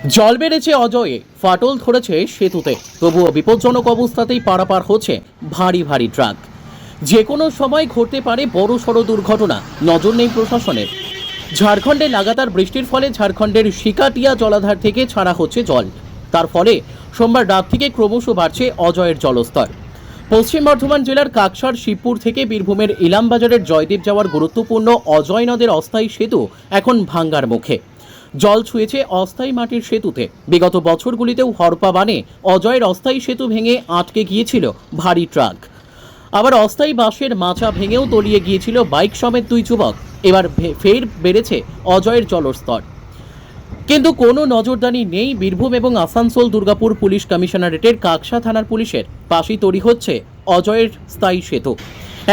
জল বেড়েছে অজয়ে, ফাটল ধরেছে সেতুতে, তবুও বিপজ্জনক অবস্থাতেই পারাপার হচ্ছে ভারী ভারী ট্রাক। যে কোনো সময় ঘটতে পারে বড় সড় দুর্ঘটনা, নজর নেই প্রশাসনের। ঝাড়খণ্ডে লাগাতার বৃষ্টির ফলে ঝাড়খণ্ডের শিকাটিয়া জলাধার থেকে ছাড়া হচ্ছে জল। তার ফলে সোমবার রাত থেকে ক্রমশ বাড়ছে অজয়ের জলস্তর। পশ্চিম বর্ধমান জেলার কাকসার শিবপুর থেকে বীরভূমের ইলামবাজারের জয়দেব যাওয়ার গুরুত্বপূর্ণ অজয় নদের অস্থায়ী সেতু এখন ভাঙ্গার মুখে। জল ছুঁয়েছে অস্থায়ী মাটির সেতুতে। বিগত বছরগুলিতেও হরপা বানে অজয়ের অস্থায়ী সেতু ভেঙে আটকে গিয়েছিল ভারী ট্রাক। আবার অস্থায়ী বাঁশের মাচা ভেঙেও তলিয়ে গিয়েছিল বাইক সমেত দুই যুবক। এবার ফের বেড়েছে অজয়ের জলস্তর, কিন্তু কোনো নজরদারি নেই বীরভূম এবং আসানসোল দুর্গাপুর পুলিশ কমিশনারেটের। কাকসা থানার পুলিশের পাশেই তৈরি হচ্ছে অজয়ের স্থায়ী সেতু।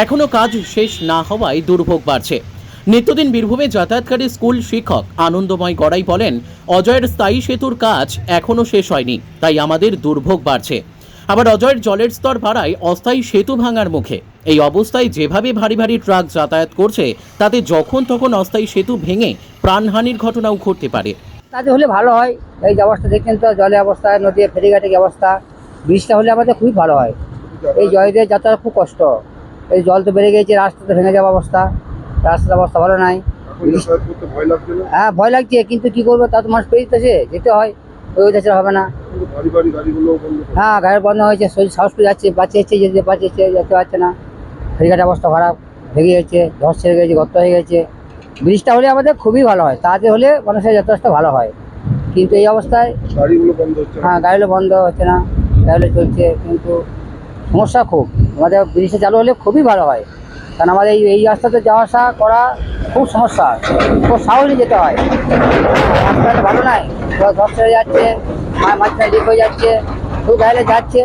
এখনও কাজ শেষ না হওয়ায় দুর্ভোগ বাড়ছে। নিত্যদিন বীরভূমে যাতায়াতকারী স্কুল শিক্ষক আনন্দময় গড়াই বলেন, অজয়ের স্থায়ী সেতুর কাজ এখনও শেষ হয়নি, তাই আমাদের দুর্ভোগ বাড়ছে। আবার অজয়ের জলের স্তর বাড়ায় অস্থায়ী সেতু ভাঙার মুখে। এই অবস্থায় যেভাবে ভারী ভারী ট্রাক যাতায়াত করছে, তাতে যখন তখন অস্থায়ী সেতু ভেঙে প্রাণহানির ঘটনাও ঘটতে পারে। কাজ হলে ভালো হয়। এই যে অবস্থা দেখছেন তো, জলের অবস্থা, নদী ফেরিঘাটের কি অবস্থা, বৃষ্টিটা হলে আমাদের খুবই ভালো হয়। এই জয়দের যাতায়াত খুব কষ্ট, এই জল তো বেড়ে গেছে, রাস্তাতে ভেঙে যাওয়া অবস্থা, রাস্তার অবস্থা ভালো নাই। হ্যাঁ ভয় লাগছে, কিন্তু কি করবো, তা তো মানুষ পেরিতেছে, যেতে হয়, ওই দেশে হবে না। হ্যাঁ গাড়ি বন্ধ হয়েছে, শরীর সাহস করে যাচ্ছে, বাঁচিয়েছে, যেতে পারছে না। ফেরিঘাটের অবস্থা খারাপ, ভেঙে গেছে, ধস ছেড়ে গেছে, গর্ত হয়ে গেছে। ব্রিজটা হলে আমাদের খুবই ভালো হয়, তাতে হলে মানুষের যথেষ্ট ভালো হয়। কিন্তু এই অবস্থায় হ্যাঁ গাড়িগুলো বন্ধ হচ্ছে না, গাড়িগুলো চলছে, কিন্তু সমস্যা খুব। আমাদের ব্রিজটা চালু হলে খুবই ভালো হয়, কারণ আমাদের এই রাস্তাতে যাওয়া আসা করা খুব সমস্যা, খুব সাহসে যেতে হয়। রাস্তাটা ভালো নাই, ধস ছেড়ে যাচ্ছে, মাঝখানে লিক হয়ে যাচ্ছে, খুব গাড়িতে যাচ্ছে,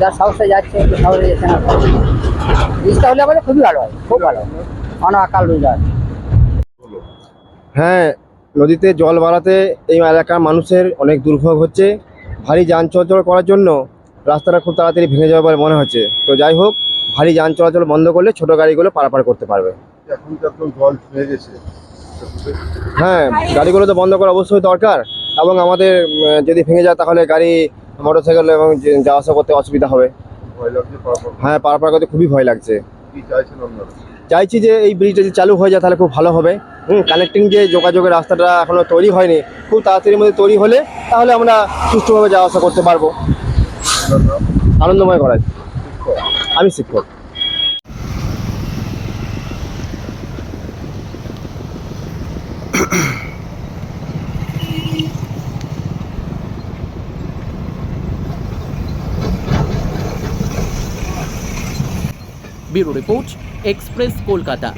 যার সাহসে যাচ্ছে, একটু সাহসে যাচ্ছে না। ব্রিজটা হলে আমাদের খুবই ভালো হয়, খুব ভালো। অনেক আকাল রোজগার। হ্যাঁ, নদীতে জল বাড়াতে এই এলাকার মানুষের অনেক দুর্ভোগ হচ্ছে। ভারী যান চলাচল করার জন্য রাস্তাটা খুব তাড়াতাড়ি ভেঙে যাবে বলে মনে হচ্ছে। তো যাই হোক, ভারী যান চলাচল বন্ধ করলে ছোট গাড়িগুলো পারাপার করতে পারবে। এখন তো একদম জল ছুঁয়ে গেছে। হ্যাঁ, গাড়িগুলো তো বন্ধ করা অবশ্যই দরকার, এবং আমাদের যদি ভেঙে যায় তাহলে গাড়ি, মোটরসাইকেল এবং যাওয়া আসা করতে অসুবিধা হবে। ভয় লাগছে পারাপার। হ্যাঁ, পারাপার করতে খুবই ভয় লাগছে। কি চাইছেন আপনারা? চাইছি যে এই ব্রিজটা যদি চালু হয়ে যায় তাহলে খুব ভালো হবে। কানেক্টিং যে যোগাযোগের রাস্তাটা এখনো তৈরি হয়নি, খুব তাড়াতাড়ির মধ্যে তৈরি হলে তাহলে আমরা সুষ্ঠুভাবে যাওয়া আসা করতে পারবো। আপনার নাম? আনন্দময় করাই। আমি শিক্ষক। Bureau report, express Kolkata.